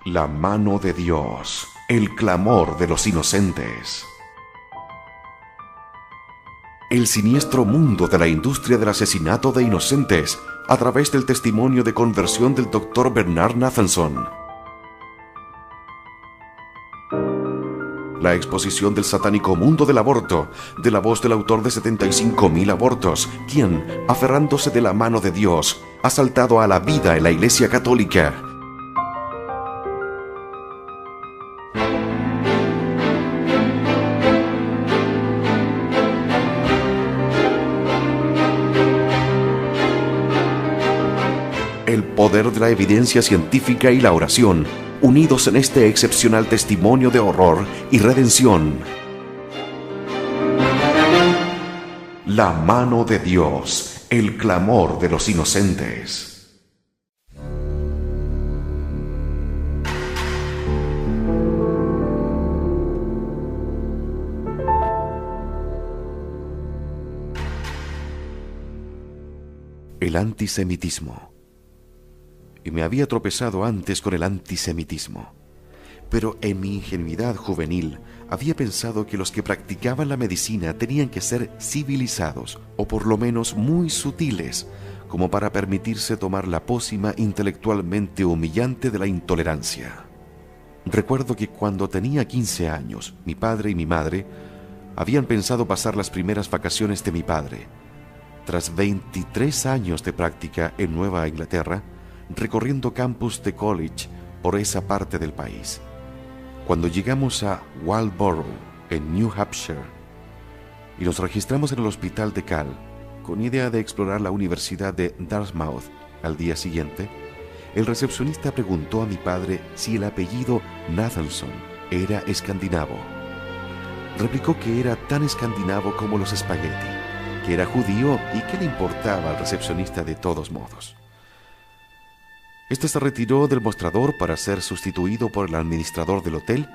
La mano de Dios, el clamor de los inocentes. El siniestro mundo de la industria del asesinato de inocentes a través del testimonio de conversión del Dr. Bernard Nathanson. La exposición del satánico mundo del aborto, de la voz del autor de 75,000 abortos, quien, aferrándose de la mano de Dios, ha saltado a la vida en la Iglesia Católica. El poder de la evidencia científica y la oración, unidos en este excepcional testimonio de horror y redención. La mano de Dios, el clamor de los inocentes. El antisemitismo. Y me había tropezado antes con el antisemitismo. Pero en mi ingenuidad juvenil había pensado que los que practicaban la medicina tenían que ser civilizados, o por lo menos muy sutiles, como para permitirse tomar la pócima intelectualmente humillante de la intolerancia. Recuerdo que cuando tenía 15 años, mi padre y mi madre habían pensado pasar las primeras vacaciones de mi padre. Tras 23 años de práctica en Nueva Inglaterra, recorriendo campus de college por esa parte del país. Cuando llegamos a Waldboro, en New Hampshire, y nos registramos en el hospital de Cal, con idea de explorar la Universidad de Dartmouth al día siguiente, el recepcionista preguntó a mi padre si el apellido Nathanson era escandinavo. Replicó que era tan escandinavo como los espagueti, que era judío y que le importaba al recepcionista de todos modos. Este se retiró del mostrador para ser sustituido por el administrador del hotel,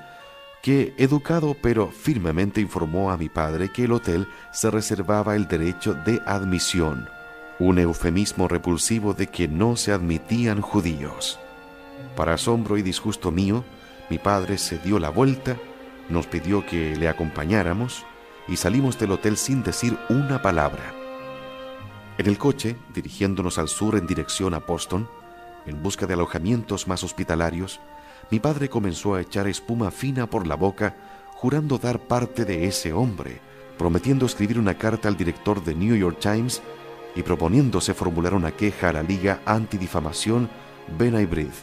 que, educado pero firmemente, informó a mi padre que el hotel se reservaba el derecho de admisión, un eufemismo repulsivo de que no se admitían judíos. Para asombro y disgusto mío, mi padre se dio la vuelta, nos pidió que le acompañáramos y salimos del hotel sin decir una palabra. En el coche, dirigiéndonos al sur en dirección a Boston, en busca de alojamientos más hospitalarios, mi padre comenzó a echar espuma fina por la boca, jurando dar parte de ese hombre, prometiendo escribir una carta al director de New York Times y proponiéndose formular una queja a la Liga Antidifamación B'nai B'rith.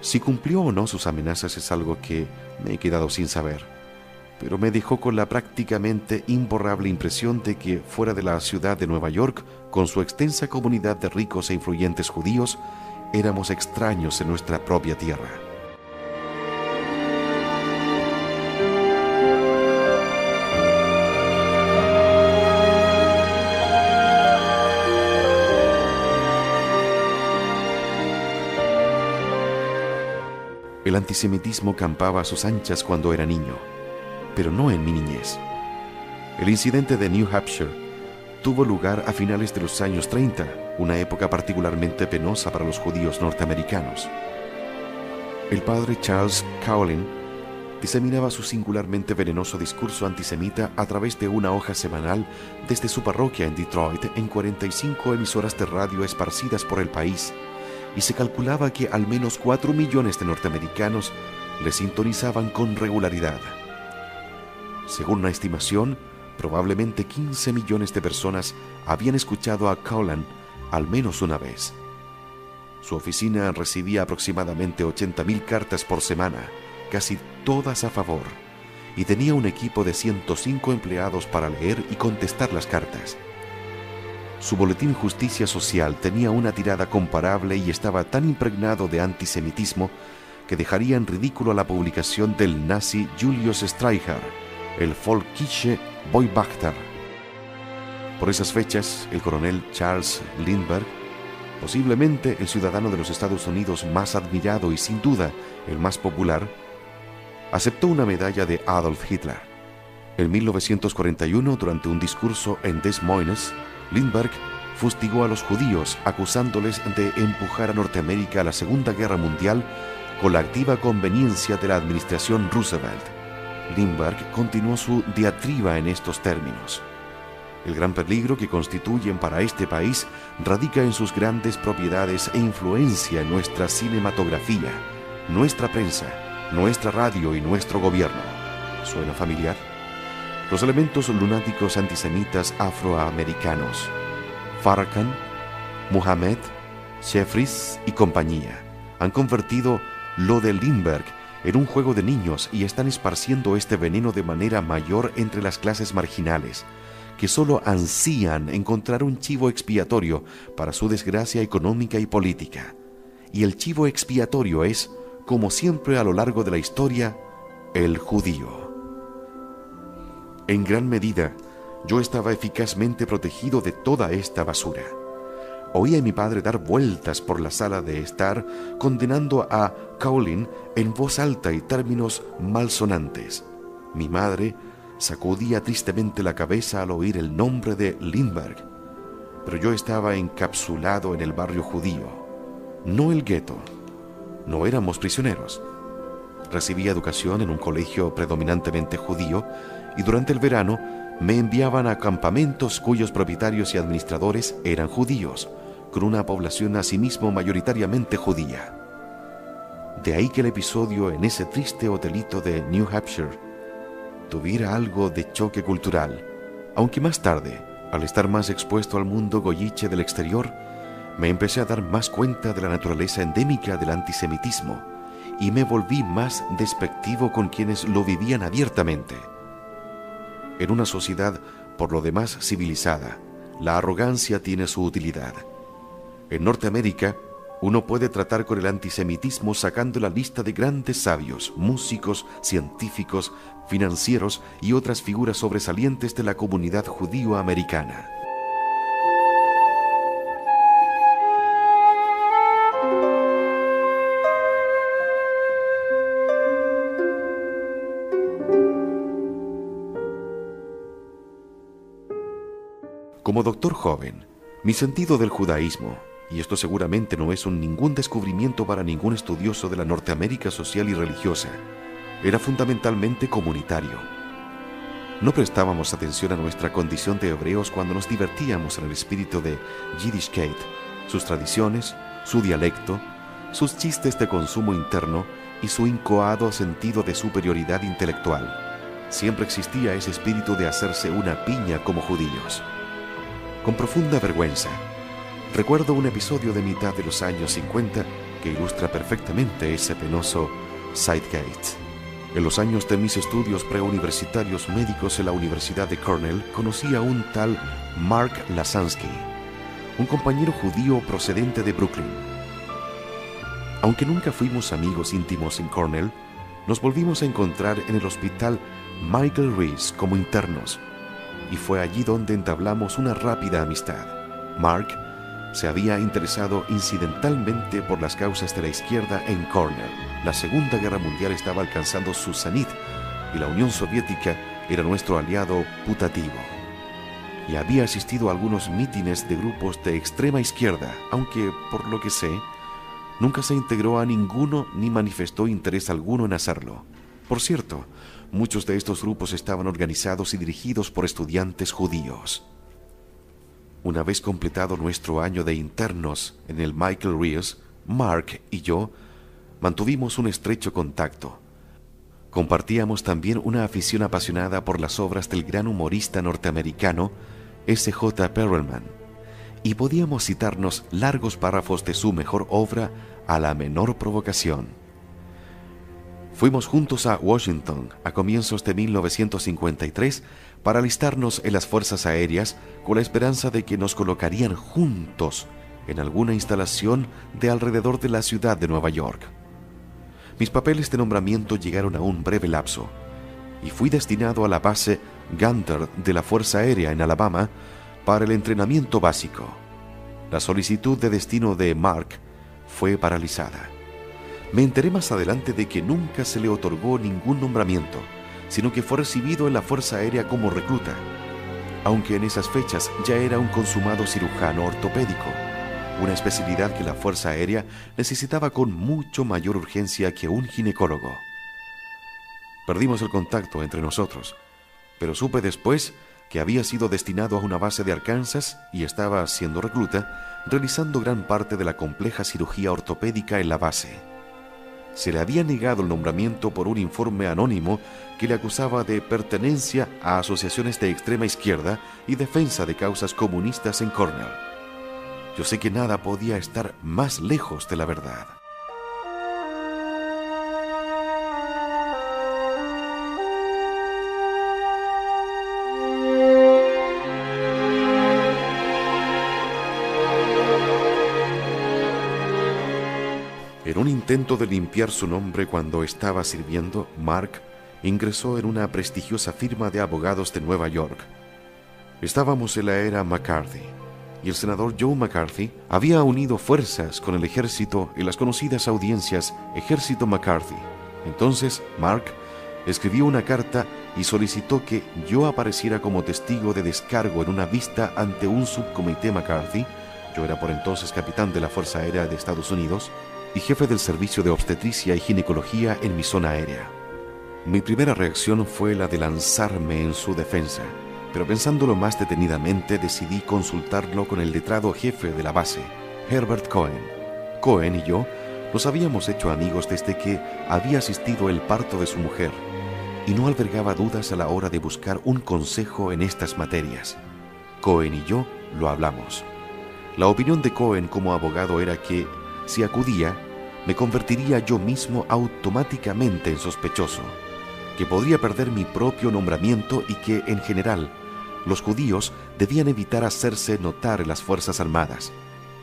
Si cumplió o no sus amenazas es algo que me he quedado sin saber, pero me dejó con la prácticamente imborrable impresión de que fuera de la ciudad de Nueva York, con su extensa comunidad de ricos e influyentes judíos, éramos extraños en nuestra propia tierra. El antisemitismo campaba a sus anchas cuando era niño, pero no en mi niñez. El incidente de New Hampshire tuvo lugar a finales de los años 30, una época particularmente penosa para los judíos norteamericanos. El padre Charles Cowlin diseminaba su singularmente venenoso discurso antisemita a través de una hoja semanal desde su parroquia en Detroit en 45 emisoras de radio esparcidas por el país, y se calculaba que al menos 4 millones de norteamericanos le sintonizaban con regularidad. Según una estimación, probablemente 15 millones de personas habían escuchado a Cowlin al menos una vez. Su oficina recibía aproximadamente 80,000 cartas por semana, casi todas a favor, y tenía un equipo de 105 empleados para leer y contestar las cartas. Su boletín Justicia Social tenía una tirada comparable y estaba tan impregnado de antisemitismo que dejaría en ridículo la publicación del nazi Julius Streicher, el Volkische Beobachter. Por esas fechas, el coronel Charles Lindbergh, posiblemente el ciudadano de los Estados Unidos más admirado y sin duda el más popular, aceptó una medalla de Adolf Hitler. En 1941, durante un discurso en Des Moines, Lindbergh fustigó a los judíos acusándoles de empujar a Norteamérica a la Segunda Guerra Mundial con la activa conveniencia de la administración Roosevelt. Lindbergh continuó su diatriba en estos términos. El gran peligro que constituyen para este país radica en sus grandes propiedades e influencia en nuestra cinematografía, nuestra prensa, nuestra radio y nuestro gobierno. ¿Suena familiar? Los elementos lunáticos antisemitas afroamericanos, Farrakhan, Muhammad, Jeffries y compañía, han convertido lo de Lindbergh en un juego de niños y están esparciendo este veneno de manera mayor entre las clases marginales, que solo ansían encontrar un chivo expiatorio para su desgracia económica y política. Y el chivo expiatorio es, como siempre a lo largo de la historia, el judío. En gran medida, yo estaba eficazmente protegido de toda esta basura. Oí a mi padre dar vueltas por la sala de estar, condenando a Cowling en voz alta y términos malsonantes. Mi madre sacudía tristemente la cabeza al oír el nombre de Lindbergh, pero yo estaba encapsulado en el barrio judío, no el gueto. No éramos prisioneros. Recibí educación en un colegio predominantemente judío y durante el verano me enviaban a campamentos cuyos propietarios y administradores eran judíos, con una población asimismo mayoritariamente judía. De ahí que el episodio en ese triste hotelito de New Hampshire tuviera algo de choque cultural, aunque más tarde, al estar más expuesto al mundo goyiche del exterior, me empecé a dar más cuenta de la naturaleza endémica del antisemitismo y me volví más despectivo con quienes lo vivían abiertamente. En una sociedad por lo demás civilizada, la arrogancia tiene su utilidad. En Norteamérica, uno puede tratar con el antisemitismo sacando la lista de grandes sabios, músicos, científicos, financieros y otras figuras sobresalientes de la comunidad judío-americana. Como doctor joven, mi sentido del judaísmo, y esto seguramente no es ningún descubrimiento para ningún estudioso de la Norteamérica social y religiosa, era fundamentalmente comunitario. No prestábamos atención a nuestra condición de hebreos cuando nos divertíamos en el espíritu de Yiddishkeit, sus tradiciones, su dialecto, sus chistes de consumo interno y su incoado sentido de superioridad intelectual. Siempre existía ese espíritu de hacerse una piña como judíos. Con profunda vergüenza, recuerdo un episodio de mitad de los años 50 que ilustra perfectamente ese penoso zeitgeist. En los años de mis estudios preuniversitarios médicos en la Universidad de Cornell, conocí a un tal Mark Lasansky, un compañero judío procedente de Brooklyn. Aunque nunca fuimos amigos íntimos en Cornell, nos volvimos a encontrar en el hospital Michael Reese como internos, y fue allí donde entablamos una rápida amistad. Mark se había interesado incidentalmente por las causas de la izquierda en Cornell. La Segunda Guerra Mundial estaba alcanzando su cenit y la Unión Soviética era nuestro aliado putativo. Y había asistido a algunos mítines de grupos de extrema izquierda, aunque, por lo que sé, nunca se integró a ninguno ni manifestó interés alguno en hacerlo. Por cierto, muchos de estos grupos estaban organizados y dirigidos por estudiantes judíos. Una vez completado nuestro año de internos en el Michael Reese, Mark y yo mantuvimos un estrecho contacto. Compartíamos también una afición apasionada por las obras del gran humorista norteamericano S.J. Perelman, y podíamos citarnos largos párrafos de su mejor obra a la menor provocación. Fuimos juntos a Washington a comienzos de 1953 para alistarnos en las Fuerzas Aéreas con la esperanza de que nos colocarían juntos en alguna instalación de alrededor de la ciudad de Nueva York. Mis papeles de nombramiento llegaron a un breve lapso y fui destinado a la base Gunter de la Fuerza Aérea en Alabama para el entrenamiento básico. La solicitud de destino de Mark fue paralizada. Me enteré más adelante de que nunca se le otorgó ningún nombramiento, sino que fue recibido en la Fuerza Aérea como recluta, aunque en esas fechas ya era un consumado cirujano ortopédico. una especialidad que la Fuerza Aérea necesitaba con mucho mayor urgencia que un ginecólogo. Perdimos el contacto entre nosotros, pero supe después que había sido destinado a una base de Arkansas y estaba siendo recluta, realizando gran parte de la compleja cirugía ortopédica en la base. Se le había negado el nombramiento por un informe anónimo que le acusaba de pertenencia a asociaciones de extrema izquierda y defensa de causas comunistas en Cornell. Yo sé que nada podía estar más lejos de la verdad. En un intento de limpiar su nombre cuando estaba sirviendo, Mark ingresó en una prestigiosa firma de abogados de Nueva York. Estábamos en la era McCarthy, y el senador Joe McCarthy había unido fuerzas con el ejército en las conocidas audiencias Ejército McCarthy. Entonces, Mark escribió una carta y solicitó que yo apareciera como testigo de descargo en una vista ante un subcomité McCarthy. Yo era por entonces capitán de la Fuerza Aérea de Estados Unidos y jefe del servicio de obstetricia y ginecología en mi zona aérea. Mi primera reacción fue la de lanzarme en su defensa, pero pensándolo más detenidamente decidí consultarlo con el letrado jefe de la base, Herbert Cohen. Cohen y yo nos habíamos hecho amigos desde que había asistido al parto de su mujer, y no albergaba dudas a la hora de buscar un consejo en estas materias. Cohen y yo lo hablamos. La opinión de Cohen como abogado era que, si acudía, me convertiría yo mismo automáticamente en sospechoso, que podría perder mi propio nombramiento y que, en general, los judíos debían evitar hacerse notar en las Fuerzas Armadas,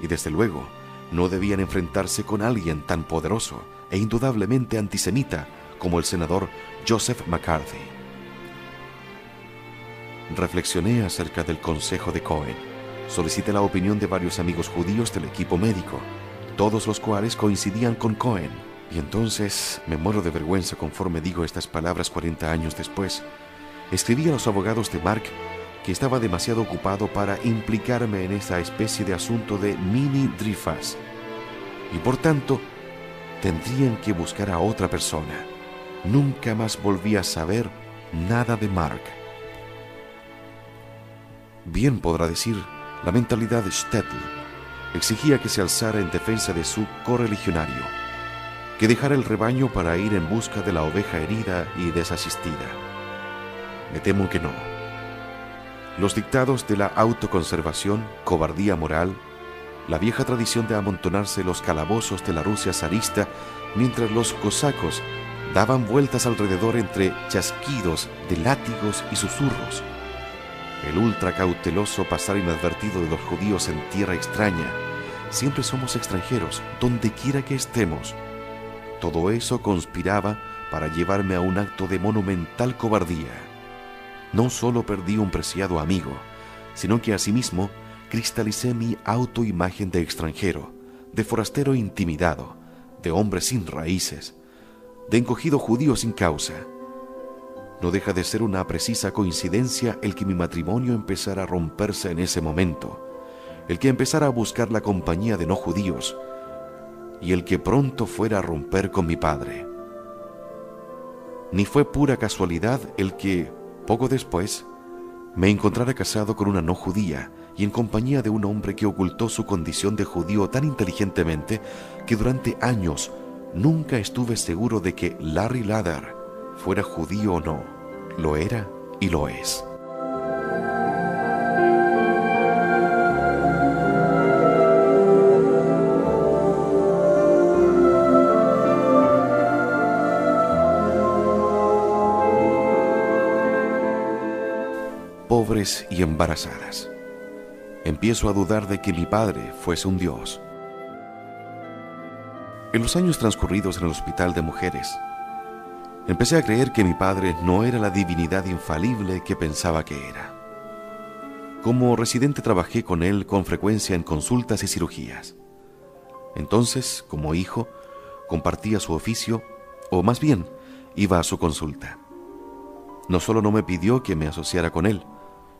y desde luego no debían enfrentarse con alguien tan poderoso e indudablemente antisemita como el senador Joseph McCarthy. Reflexioné acerca del consejo de Cohen. Solicité la opinión de varios amigos judíos del equipo médico, todos los cuales coincidían con Cohen. Y entonces me muero de vergüenza conforme digo estas palabras 40 años después. Escribí a los abogados de Mark que estaba demasiado ocupado para implicarme en esa especie de asunto de mini Dreyfus, y por tanto tendrían que buscar a otra persona. Nunca más volví a saber nada de Mark. Bien podrá decir, la mentalidad de Stetl exigía que se alzara en defensa de su correligionario, que dejara el rebaño para ir en busca de la oveja herida y desasistida. Me temo que no. Los dictados de la autoconservación, cobardía moral, la vieja tradición de amontonarse los calabozos de la Rusia zarista mientras los cosacos daban vueltas alrededor entre chasquidos de látigos y susurros, el ultra cauteloso pasar inadvertido de los judíos en tierra extraña, siempre somos extranjeros, donde quiera que estemos. Todo eso conspiraba para llevarme a un acto de monumental cobardía. No solo perdí un preciado amigo, sino que asimismo cristalicé mi autoimagen de extranjero, de forastero intimidado, de hombre sin raíces, de encogido judío sin causa. No deja de ser una precisa coincidencia el que mi matrimonio empezara a romperse en ese momento, el que empezara a buscar la compañía de no judíos, y el que pronto fuera a romper con mi padre. Ni fue pura casualidad el que, poco después, me encontrara casado con una no judía y en compañía de un hombre que ocultó su condición de judío tan inteligentemente que durante años nunca estuve seguro de que Larry Ladder fuera judío o no. Lo era y lo es. Pobres y embarazadas. Empiezo a dudar de que mi padre fuese un dios. En los años transcurridos en el hospital de mujeres, empecé a creer que mi padre no era la divinidad infalible que pensaba que era. Como residente trabajé con él con frecuencia en consultas y cirugías. Entonces, como hijo, compartía su oficio, o más bien, iba a su consulta. No solo no me pidió que me asociara con él,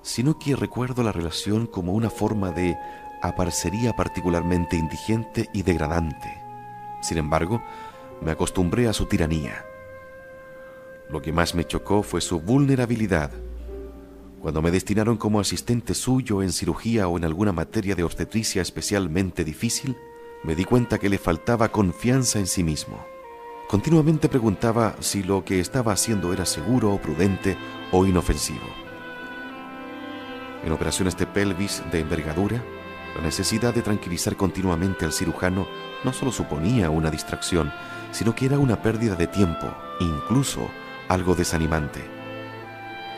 sino que recuerdo la relación como una forma de aparecería particularmente indigente y degradante. Sin embargo, me acostumbré a su tiranía. Lo que más me chocó fue su vulnerabilidad. Cuando me destinaron como asistente suyo en cirugía o en alguna materia de obstetricia especialmente difícil, me di cuenta que le faltaba confianza en sí mismo. Continuamente preguntaba si lo que estaba haciendo era seguro o prudente o inofensivo. En operaciones de pelvis de envergadura, la necesidad de tranquilizar continuamente al cirujano no solo suponía una distracción, sino que era una pérdida de tiempo, incluso algo desanimante.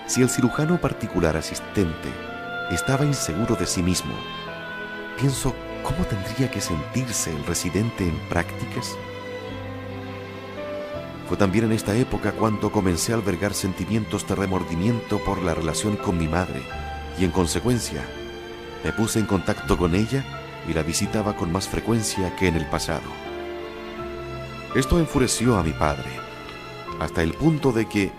Si el cirujano particular asistente estaba inseguro de sí mismo, pienso, ¿cómo tendría que sentirse el residente en prácticas? Fue también en esta época cuando comencé a albergar sentimientos de remordimiento por la relación con mi madre y, en consecuencia, me puse en contacto con ella y la visitaba con más frecuencia que en el pasado. Esto enfureció a mi padre, hasta el punto de que,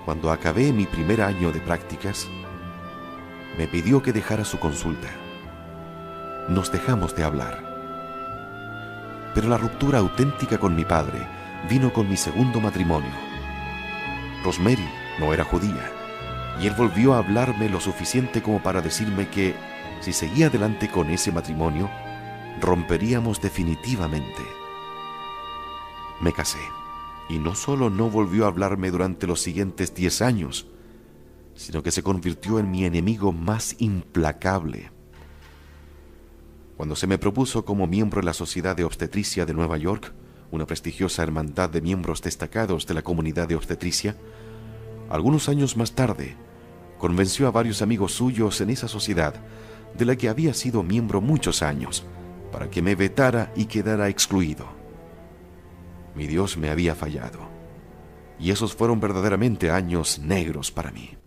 cuando acabé mi primer año de prácticas, me pidió que dejara su consulta. Nos dejamos de hablar. Pero la ruptura auténtica con mi padre vino con mi segundo matrimonio. Rosemary no era judía, y él volvió a hablarme lo suficiente como para decirme que, si seguía adelante con ese matrimonio, romperíamos definitivamente. Me casé, y no solo no volvió a hablarme durante los siguientes 10 años, sino que se convirtió en mi enemigo más implacable. Cuando se me propuso como miembro de la Sociedad de Obstetricia de Nueva York, una prestigiosa hermandad de miembros destacados de la comunidad de obstetricia, algunos años más tarde, convenció a varios amigos suyos en esa sociedad, de la que había sido miembro muchos años, para que me vetara y quedara excluido. Mi Dios me había fallado, y esos fueron verdaderamente años negros para mí.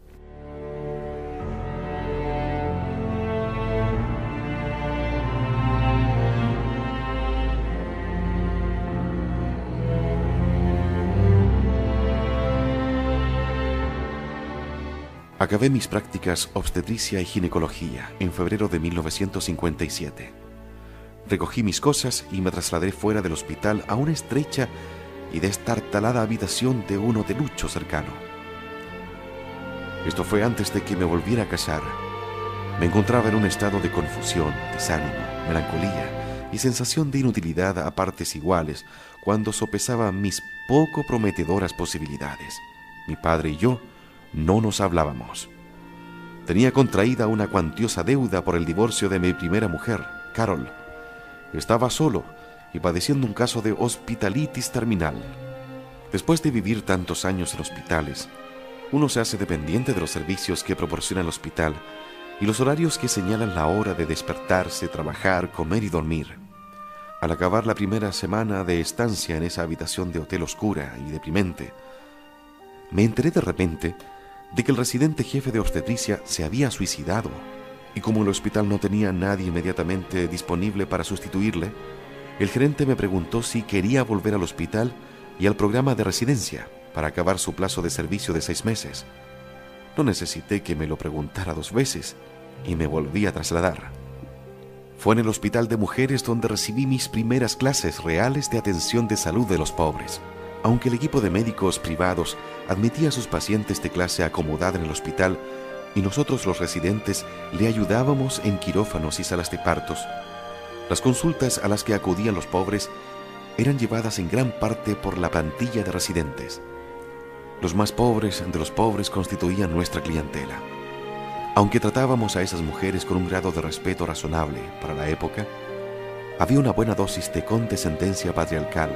Acabé mis prácticas obstetricia y ginecología en febrero de 1957. Recogí mis cosas y me trasladé fuera del hospital a una estrecha y destartalada habitación de un hotelucho cercano. Esto fue antes de que me volviera a casar. Me encontraba en un estado de confusión, desánimo, melancolía y sensación de inutilidad a partes iguales cuando sopesaba mis poco prometedoras posibilidades. Mi padre y yo no nos hablábamos. Tenía contraída una cuantiosa deuda por el divorcio de mi primera mujer, Carol. Estaba solo y padeciendo un caso de hospitalitis terminal. Después de vivir tantos años en hospitales, uno se hace dependiente de los servicios que proporciona el hospital y los horarios que señalan la hora de despertarse, trabajar, comer y dormir. Al acabar la primera semana de estancia en esa habitación de hotel oscura y deprimente, me enteré de repente de que el residente jefe de obstetricia se había suicidado, y como el hospital no tenía a nadie inmediatamente disponible para sustituirle, el gerente me preguntó si quería volver al hospital y al programa de residencia para acabar su plazo de servicio de 6 meses. No necesité que me lo preguntara 2 veces y me volví a trasladar. Fue en el hospital de mujeres donde recibí mis primeras clases reales de atención de salud de los pobres. Aunque el equipo de médicos privados admitía a sus pacientes de clase acomodada en el hospital y nosotros los residentes le ayudábamos en quirófanos y salas de partos, las consultas a las que acudían los pobres eran llevadas en gran parte por la plantilla de residentes. Los más pobres de los pobres constituían nuestra clientela. Aunque tratábamos a esas mujeres con un grado de respeto razonable para la época, había una buena dosis de condescendencia patriarcal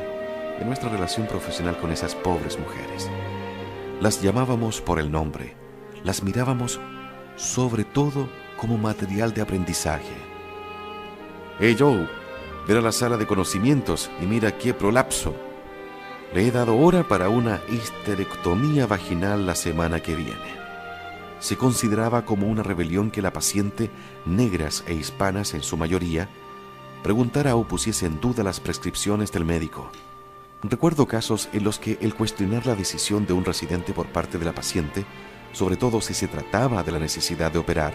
en nuestra relación profesional con esas pobres mujeres. Las llamábamos por el nombre, las mirábamos sobre todo como material de aprendizaje. «Hey Joe, ven a la sala de conocimientos y mira qué prolapso. Le he dado hora para una histerectomía vaginal la semana que viene». Se consideraba como una rebelión que la paciente, negras e hispanas en su mayoría, preguntara o pusiese en duda las prescripciones del médico. Recuerdo casos en los que el cuestionar la decisión de un residente por parte de la paciente, sobre todo si se trataba de la necesidad de operar,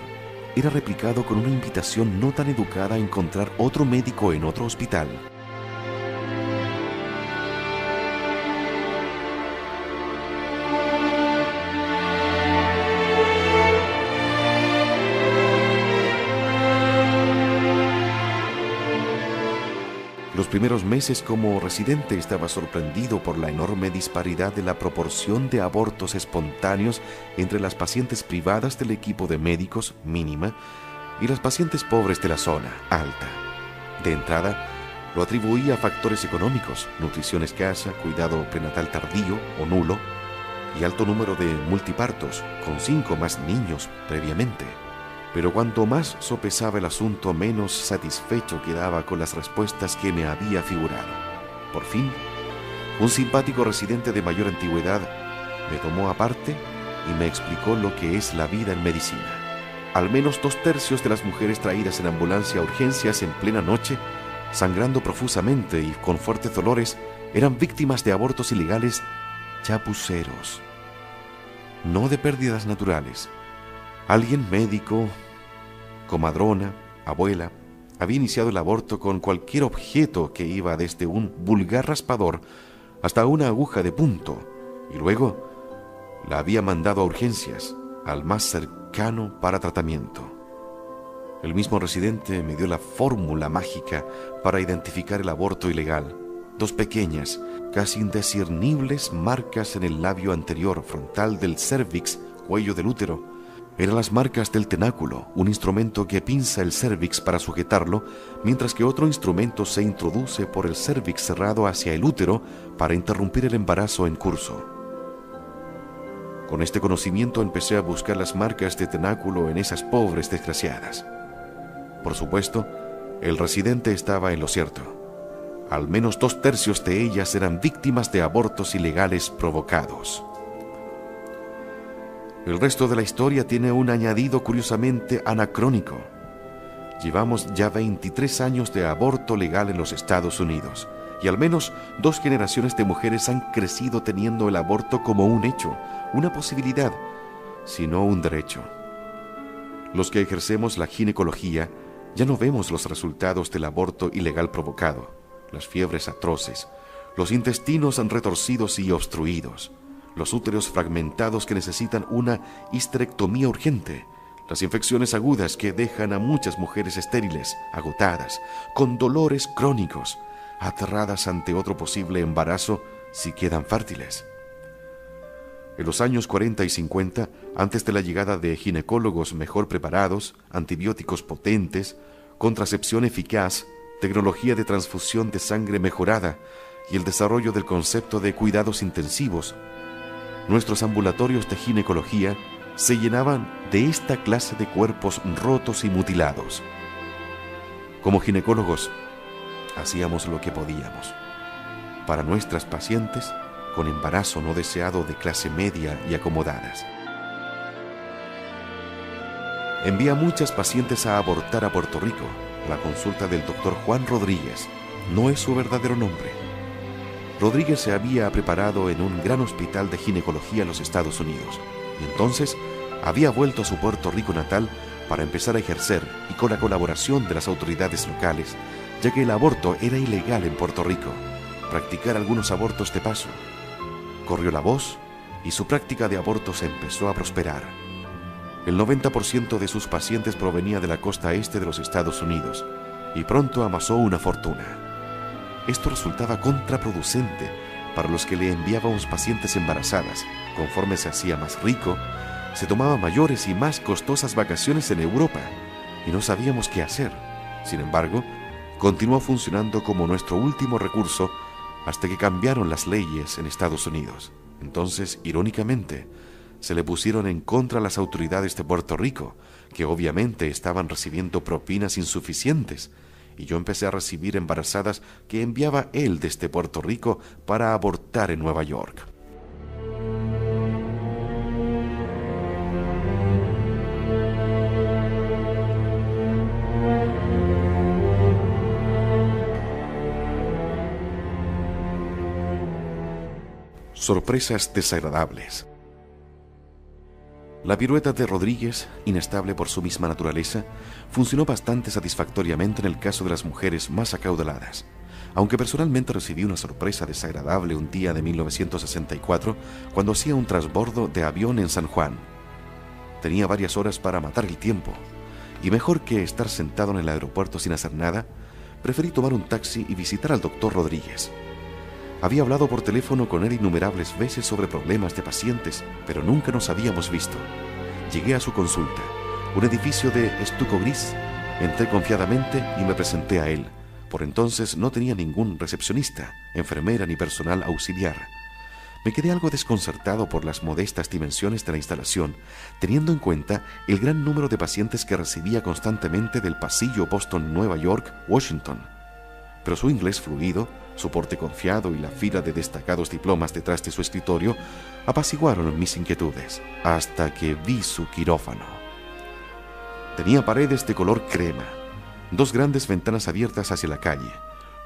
era replicado con una invitación no tan educada a encontrar otro médico en otro hospital. Los primeros meses como residente estaba sorprendido por la enorme disparidad de la proporción de abortos espontáneos entre las pacientes privadas del equipo de médicos, mínima, y las pacientes pobres de la zona, alta. De entrada, lo atribuía a factores económicos, nutrición escasa, cuidado prenatal tardío o nulo, y alto número de multipartos, con 5 más niños previamente. Pero cuanto más sopesaba el asunto, menos satisfecho quedaba con las respuestas que me había figurado. Por fin, un simpático residente de mayor antigüedad me tomó aparte y me explicó lo que es la vida en medicina. Al menos 2/3 de las mujeres traídas en ambulancia a urgencias en plena noche, sangrando profusamente y con fuertes dolores, eran víctimas de abortos ilegales chapuceros, no de pérdidas naturales. Alguien, médico, comadrona, abuela, había iniciado el aborto con cualquier objeto que iba desde un vulgar raspador hasta una aguja de punto, y luego la había mandado a urgencias, al más cercano para tratamiento. El mismo residente me dio la fórmula mágica para identificar el aborto ilegal: 2 pequeñas, casi indiscernibles marcas en el labio anterior frontal del cérvix, cuello del útero. Eran las marcas del tenáculo, un instrumento que pinza el cérvix para sujetarlo, mientras que otro instrumento se introduce por el cérvix cerrado hacia el útero para interrumpir el embarazo en curso. Con este conocimiento empecé a buscar las marcas de tenáculo en esas pobres desgraciadas. Por supuesto, el residente estaba en lo cierto. Al menos 2/3 de ellas eran víctimas de abortos ilegales provocados. El resto de la historia tiene un añadido curiosamente anacrónico. Llevamos ya 23 años de aborto legal en los Estados Unidos, y al menos 2 generaciones de mujeres han crecido teniendo el aborto como un hecho, una posibilidad, sino un derecho. Los que ejercemos la ginecología ya no vemos los resultados del aborto ilegal provocado, las fiebres atroces, los intestinos retorcidos y obstruidos, los úteros fragmentados que necesitan una histerectomía urgente, las infecciones agudas que dejan a muchas mujeres estériles, agotadas, con dolores crónicos, aterradas ante otro posible embarazo si quedan fértiles. En los años 40 y 50, antes de la llegada de ginecólogos mejor preparados, antibióticos potentes, contracepción eficaz, tecnología de transfusión de sangre mejorada y el desarrollo del concepto de cuidados intensivos, nuestros ambulatorios de ginecología se llenaban de esta clase de cuerpos rotos y mutilados. Como ginecólogos, hacíamos lo que podíamos. Para nuestras pacientes con embarazo no deseado de clase media y acomodadas. Envía a muchas pacientes a abortar a Puerto Rico, a la consulta del doctor Juan Rodríguez. No es su verdadero nombre. Rodríguez se había preparado en un gran hospital de ginecología en los Estados Unidos, y entonces había vuelto a su Puerto Rico natal para empezar a ejercer, y con la colaboración de las autoridades locales, ya que el aborto era ilegal en Puerto Rico, practicar algunos abortos de paso. Corrió la voz y su práctica de abortos empezó a prosperar. El 90% de sus pacientes provenía de la costa este de los Estados Unidos, y pronto amasó una fortuna. Esto resultaba contraproducente para los que le enviábamos pacientes embarazadas. Conforme se hacía más rico, se tomaba mayores y más costosas vacaciones en Europa, y no sabíamos qué hacer. Sin embargo, continuó funcionando como nuestro último recurso hasta que cambiaron las leyes en Estados Unidos. Entonces, irónicamente, se le pusieron en contra las autoridades de Puerto Rico, que obviamente estaban recibiendo propinas insuficientes, y yo empecé a recibir embarazadas que enviaba él desde Puerto Rico para abortar en Nueva York. Sorpresas desagradables. La pirueta de Rodríguez, inestable por su misma naturaleza, funcionó bastante satisfactoriamente en el caso de las mujeres más acaudaladas, aunque personalmente recibí una sorpresa desagradable un día de 1964 cuando hacía un transbordo de avión en San Juan. Tenía varias horas para matar el tiempo, y mejor que estar sentado en el aeropuerto sin hacer nada, preferí tomar un taxi y visitar al doctor Rodríguez. Había hablado por teléfono con él innumerables veces sobre problemas de pacientes, pero nunca nos habíamos visto. Llegué a su consulta, un edificio de estuco gris. Entré confiadamente y me presenté a él. Por entonces no tenía ningún recepcionista, enfermera ni personal auxiliar. Me quedé algo desconcertado por las modestas dimensiones de la instalación, teniendo en cuenta el gran número de pacientes que recibía constantemente del pasillo Boston-Nueva York-Washington. Pero su inglés fluido, su porte confiado y la fila de destacados diplomas detrás de su escritorio apaciguaron mis inquietudes, hasta que vi su quirófano. Tenía paredes de color crema, dos grandes ventanas abiertas hacia la calle.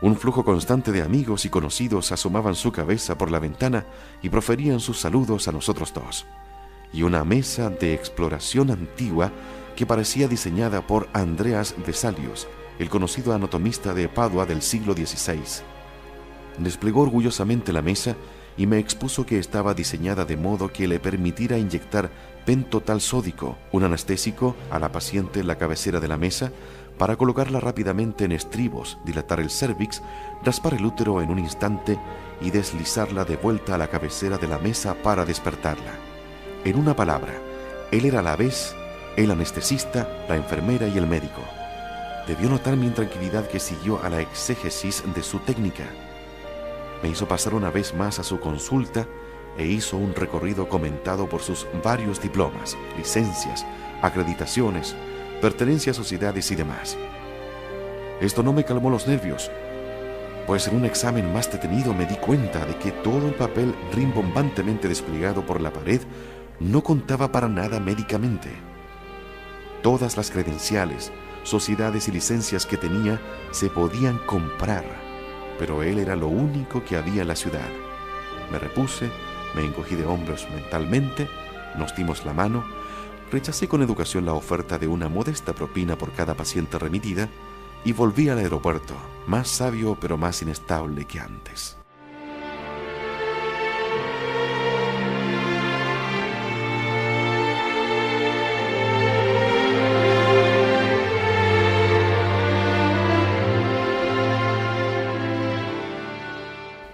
Un flujo constante de amigos y conocidos asomaban su cabeza por la ventana y proferían sus saludos a nosotros dos. Y una mesa de exploración antigua que parecía diseñada por Andreas Vesalius, el conocido anatomista de Padua del siglo XVI. Desplegó orgullosamente la mesa y me expuso que estaba diseñada de modo que le permitiera inyectar pentotal sódico, un anestésico, a la paciente en la cabecera de la mesa, para colocarla rápidamente en estribos, dilatar el cérvix, raspar el útero en un instante y deslizarla de vuelta a la cabecera de la mesa para despertarla. En una palabra, él era a la vez el anestesista, la enfermera y el médico. Debió notar mi intranquilidad que siguió a la exégesis de su técnica. Me hizo pasar una vez más a su consulta e hizo un recorrido comentado por sus varios diplomas, licencias, acreditaciones, pertenencia a sociedades y demás. Esto no me calmó los nervios, pues en un examen más detenido me di cuenta de que todo el papel rimbombantemente desplegado por la pared no contaba para nada médicamente. Todas las credenciales, sociedades y licencias que tenía se podían comprar, pero él era lo único que había en la ciudad. Me repuse, me encogí de hombros mentalmente, nos dimos la mano, rechacé con educación la oferta de una modesta propina por cada paciente remitida y volví al aeropuerto, más sabio pero más inestable que antes.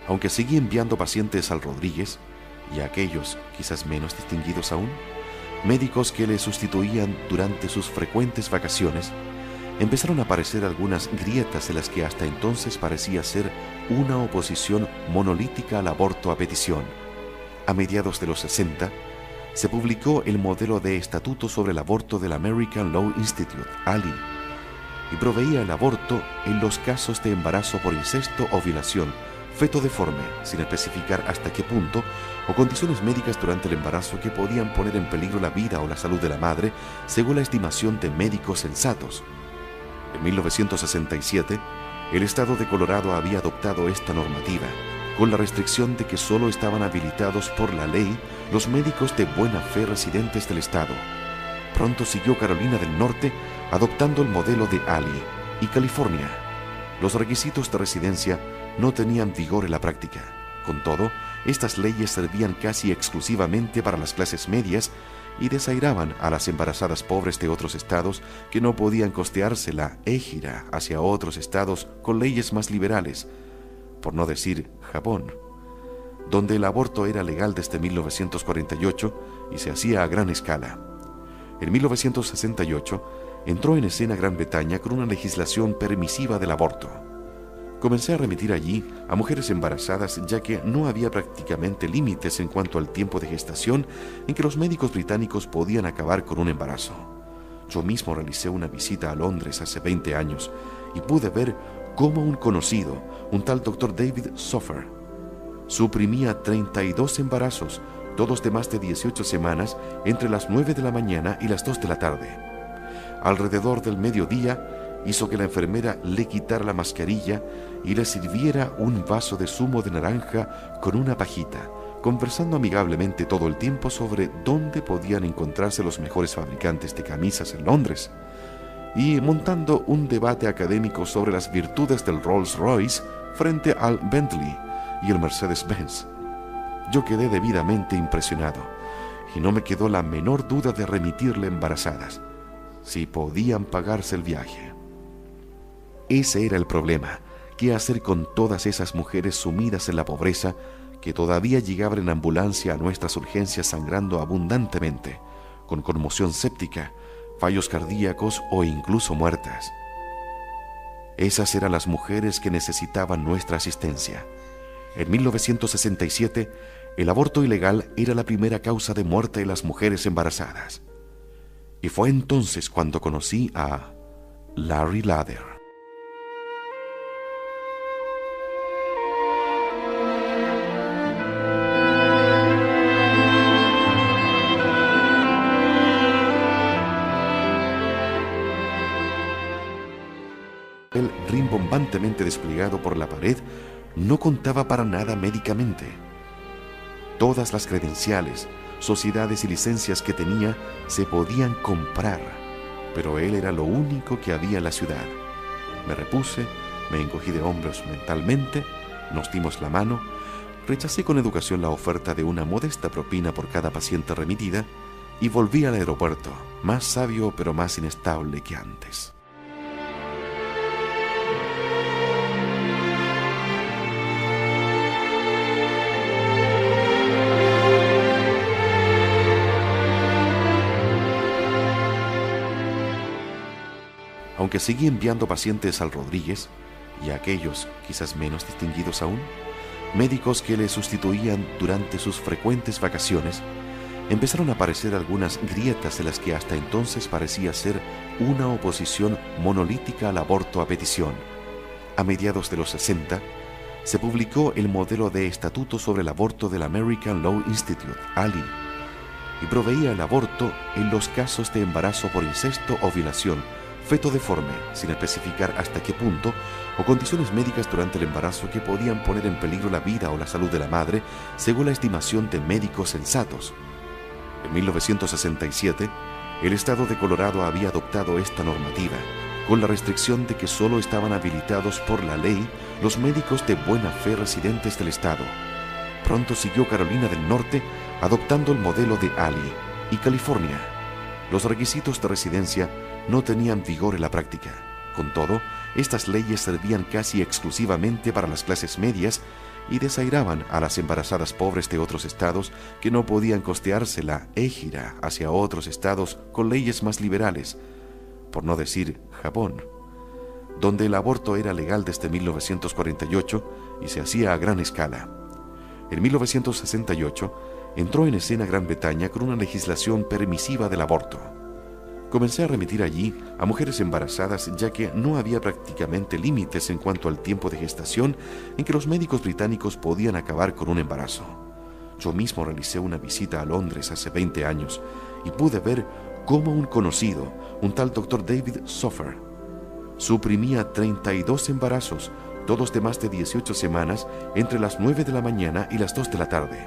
Aunque seguí enviando pacientes al Rodríguez, y a aquellos quizás menos distinguidos aún, médicos que le sustituían durante sus frecuentes vacaciones, empezaron a aparecer algunas grietas en las que hasta entonces parecía ser una oposición monolítica al aborto a petición. A mediados de los 60, se publicó el modelo de estatuto sobre el aborto del American Law Institute, ALI, y proveía el aborto en los casos de embarazo por incesto o violación, feto deforme, sin especificar hasta qué punto, o condiciones médicas durante el embarazo que podían poner en peligro la vida o la salud de la madre, según la estimación de médicos sensatos. En 1967, el estado de Colorado había adoptado esta normativa, con la restricción de que solo estaban habilitados por la ley los médicos de buena fe residentes del estado. Pronto siguió Carolina del Norte, adoptando el modelo de ALI, y California. Los requisitos de residencia no tenían vigor en la práctica. Con todo, estas leyes servían casi exclusivamente para las clases medias y desairaban a las embarazadas pobres de otros estados que no podían costearse la égira hacia otros estados con leyes más liberales, por no decir Japón, donde el aborto era legal desde 1948 y se hacía a gran escala. En 1968 entró en escena Gran Bretaña con una legislación permisiva del aborto. Comencé a remitir allí a mujeres embarazadas, ya que no había prácticamente límites en cuanto al tiempo de gestación en que los médicos británicos podían acabar con un embarazo. Yo mismo realicé una visita a Londres hace 20 años y pude ver cómo un conocido, un tal Dr. David Soffer, suprimía 32 embarazos, todos de más de 18 semanas, entre las 9 de la mañana y las 2 de la tarde. Alrededor del mediodía, hizo que la enfermera le quitara la mascarilla y le sirviera un vaso de zumo de naranja con una pajita, conversando amigablemente todo el tiempo sobre dónde podían encontrarse los mejores fabricantes de camisas en Londres, y montando un debate académico sobre las virtudes del Rolls-Royce frente al Bentley y el Mercedes-Benz. Yo quedé debidamente impresionado, y no me quedó la menor duda de remitirle embarazadas, si podían pagarse el viaje. Ese era el problema: qué hacer con todas esas mujeres sumidas en la pobreza que todavía llegaban en ambulancia a nuestras urgencias sangrando abundantemente, con conmoción séptica, fallos cardíacos o incluso muertas. Esas eran las mujeres que necesitaban nuestra asistencia. En 1967, el aborto ilegal era la primera causa de muerte en las mujeres embarazadas. Y fue entonces cuando conocí a Larry Lather. El rimbombantemente desplegado por la pared no contaba para nada médicamente. Todas las credenciales, sociedades y licencias que tenía se podían comprar, pero él era lo único que había en la ciudad. Me repuse, me encogí de hombros mentalmente, nos dimos la mano, rechacé con educación la oferta de una modesta propina por cada paciente remitida y volví al aeropuerto, más sabio pero más inestable que antes. Aunque seguí enviando pacientes al Rodríguez, y a aquellos quizás menos distinguidos aún, médicos que le sustituían durante sus frecuentes vacaciones, empezaron a aparecer algunas grietas en las que hasta entonces parecía ser una oposición monolítica al aborto a petición. A mediados de los 60, se publicó el modelo de estatuto sobre el aborto del American Law Institute, ALI, y proveía el aborto en los casos de embarazo por incesto o violación, feto deforme, sin especificar hasta qué punto, o condiciones médicas durante el embarazo que podían poner en peligro la vida o la salud de la madre, según la estimación de médicos sensatos. En 1967, el estado de Colorado había adoptado esta normativa, con la restricción de que solo estaban habilitados por la ley los médicos de buena fe residentes del estado. Pronto siguió Carolina del Norte, adoptando el modelo de ALI, y California. Los requisitos de residencia no tenían vigor en la práctica. Con todo, estas leyes servían casi exclusivamente para las clases medias y desairaban a las embarazadas pobres de otros estados que no podían costearse la égira hacia otros estados con leyes más liberales, por no decir Japón, donde el aborto era legal desde 1948 y se hacía a gran escala. En 1968 entró en escena Gran Bretaña con una legislación permisiva del aborto. Comencé a remitir allí a mujeres embarazadas, ya que no había prácticamente límites en cuanto al tiempo de gestación en que los médicos británicos podían acabar con un embarazo. Yo mismo realicé una visita a Londres hace 20 años y pude ver cómo un conocido, un tal Dr. David Soffer, suprimía 32 embarazos, todos de más de 18 semanas, entre las 9 de la mañana y las 2 de la tarde.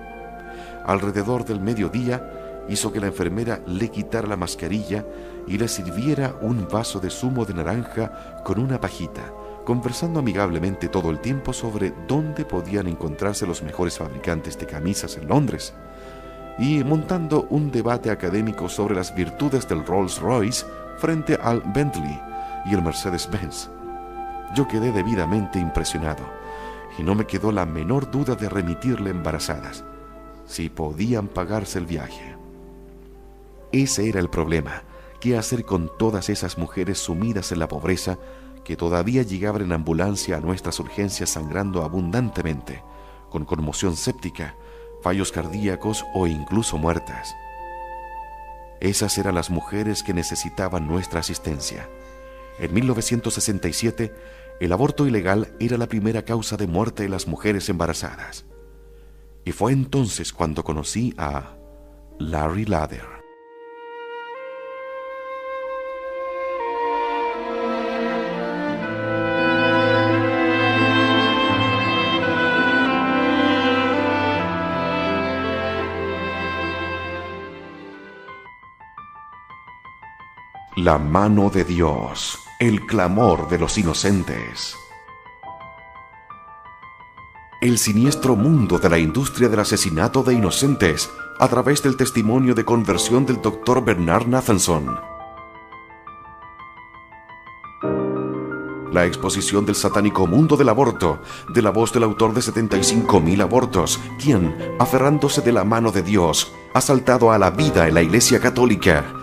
Alrededor del mediodía, hizo que la enfermera le quitara la mascarilla y le sirviera un vaso de zumo de naranja con una pajita, conversando amigablemente todo el tiempo sobre dónde podían encontrarse los mejores fabricantes de camisas en Londres, y montando un debate académico sobre las virtudes del Rolls-Royce frente al Bentley y el Mercedes-Benz. Yo quedé debidamente impresionado, y no me quedó la menor duda de remitirle embarazadas, si podían pagarse el viaje. Ese era el problema: qué hacer con todas esas mujeres sumidas en la pobreza que todavía llegaban en ambulancia a nuestras urgencias sangrando abundantemente, con conmoción séptica, fallos cardíacos o incluso muertas. Esas eran las mujeres que necesitaban nuestra asistencia. En 1967, el aborto ilegal era la primera causa de muerte en las mujeres embarazadas. Y fue entonces cuando conocí a Larry Lather. La mano de Dios, el clamor de los inocentes. El siniestro mundo de la industria del asesinato de inocentes a través del testimonio de conversión del Dr. Bernard Nathanson. La exposición del satánico mundo del aborto, de la voz del autor de 75.000 abortos, quien, aferrándose de la mano de Dios, ha saltado a la vida en la Iglesia Católica.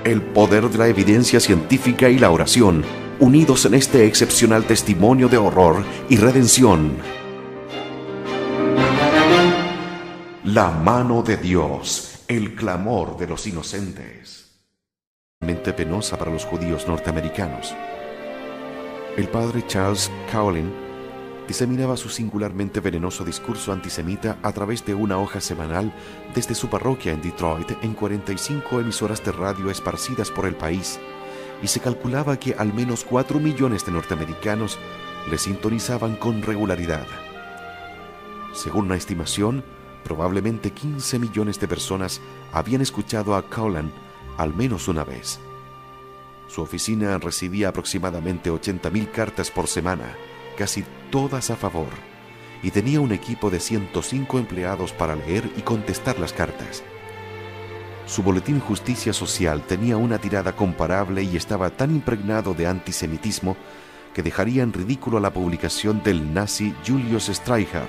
El poder de la evidencia científica y la oración, unidos en este excepcional testimonio de horror y redención. La mano de Dios, el clamor de los inocentes. Mente penosa para los judíos norteamericanos. El padre Charles Cowlin diseminaba su singularmente venenoso discurso antisemita a través de una hoja semanal desde su parroquia en Detroit en 45 emisoras de radio esparcidas por el país, y se calculaba que al menos 4 millones de norteamericanos le sintonizaban con regularidad. Según una estimación, probablemente 15 millones de personas habían escuchado a Cowlin al menos una vez. Su oficina recibía aproximadamente 80.000 cartas por semana, casi todas a favor, y tenía un equipo de 105 empleados para leer y contestar las cartas. Su boletín Justicia Social tenía una tirada comparable y estaba tan impregnado de antisemitismo que dejaría en ridículo a la publicación del nazi Julius Streicher,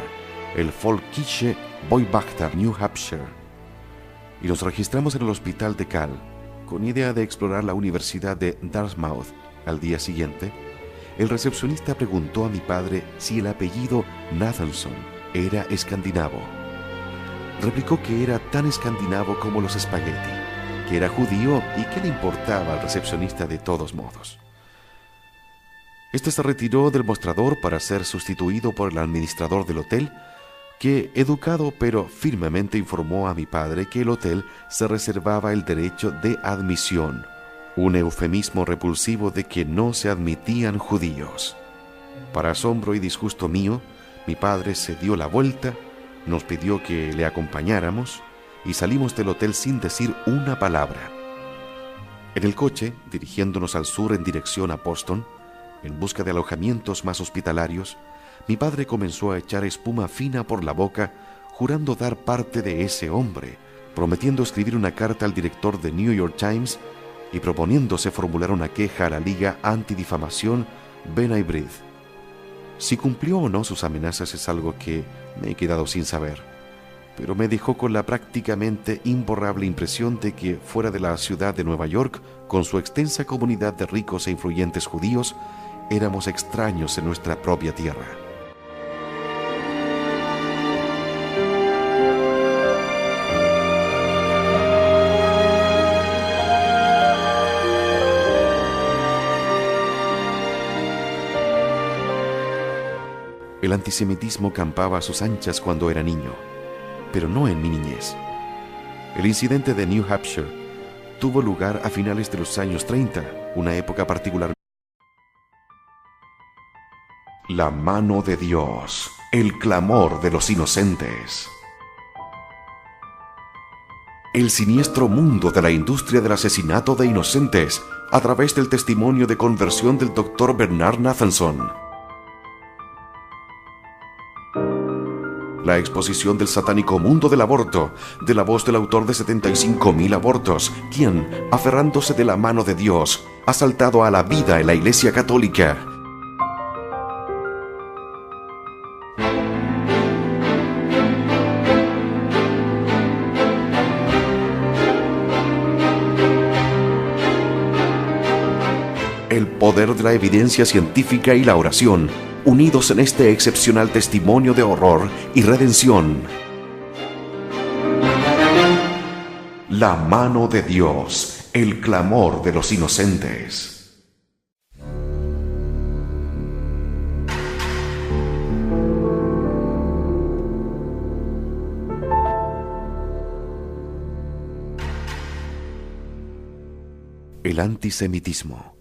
el Volkische Beobachter, New Hampshire. Y nos registramos en el hospital de Cal, con idea de explorar la Universidad de Dartmouth. Al día siguiente, el recepcionista preguntó a mi padre si el apellido Nathanson era escandinavo. Replicó que era tan escandinavo como los espagueti, que era judío y que le importaba al recepcionista de todos modos. Este se retiró del mostrador para ser sustituido por el administrador del hotel, que, educado pero firmemente, informó a mi padre que el hotel se reservaba el derecho de admisión, un eufemismo repulsivo de que no se admitían judíos. Para asombro y disgusto mío, mi padre se dio la vuelta, nos pidió que le acompañáramos y salimos del hotel sin decir una palabra. En el coche, dirigiéndonos al sur en dirección a Boston, en busca de alojamientos más hospitalarios, mi padre comenzó a echar espuma fina por la boca, jurando dar parte de ese hombre, prometiendo escribir una carta al director de New York Times y proponiéndose formular una queja a la Liga Antidifamación B'nai B'rith. Si cumplió o no sus amenazas es algo que me he quedado sin saber, pero me dejó con la prácticamente imborrable impresión de que fuera de la ciudad de Nueva York, con su extensa comunidad de ricos e influyentes judíos, éramos extraños en nuestra propia tierra. El antisemitismo campaba a sus anchas cuando era niño, pero no en mi niñez. El incidente de New Hampshire tuvo lugar a finales de los años 30, una época particular. La mano de Dios, el clamor de los inocentes. El siniestro mundo de la industria del asesinato de inocentes a través del testimonio de conversión del Dr. Bernard Nathanson. La exposición del satánico mundo del aborto, de la voz del autor de 75.000 abortos, quien, aferrándose de la mano de Dios, ha saltado a la vida en la Iglesia Católica. El poder de la evidencia científica y la oración, unidos en este excepcional testimonio de horror y redención. La mano de Dios, el clamor de los inocentes. El antisemitismo.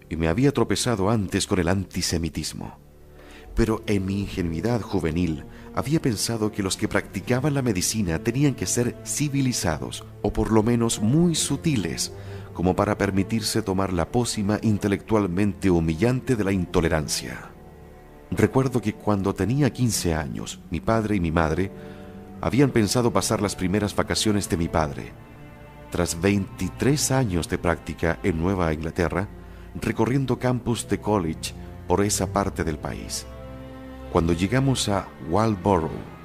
y me había tropezado antes con el antisemitismo. Pero en mi ingenuidad juvenil había pensado que los que practicaban la medicina tenían que ser civilizados, o por lo menos muy sutiles, como para permitirse tomar la pócima intelectualmente humillante de la intolerancia. Recuerdo que cuando tenía 15 años, mi padre y mi madre habían pensado pasar las primeras vacaciones de mi padre. Tras 23 años de práctica en Nueva Inglaterra, recorriendo campus de college por esa parte del país. Cuando llegamos a Walborough,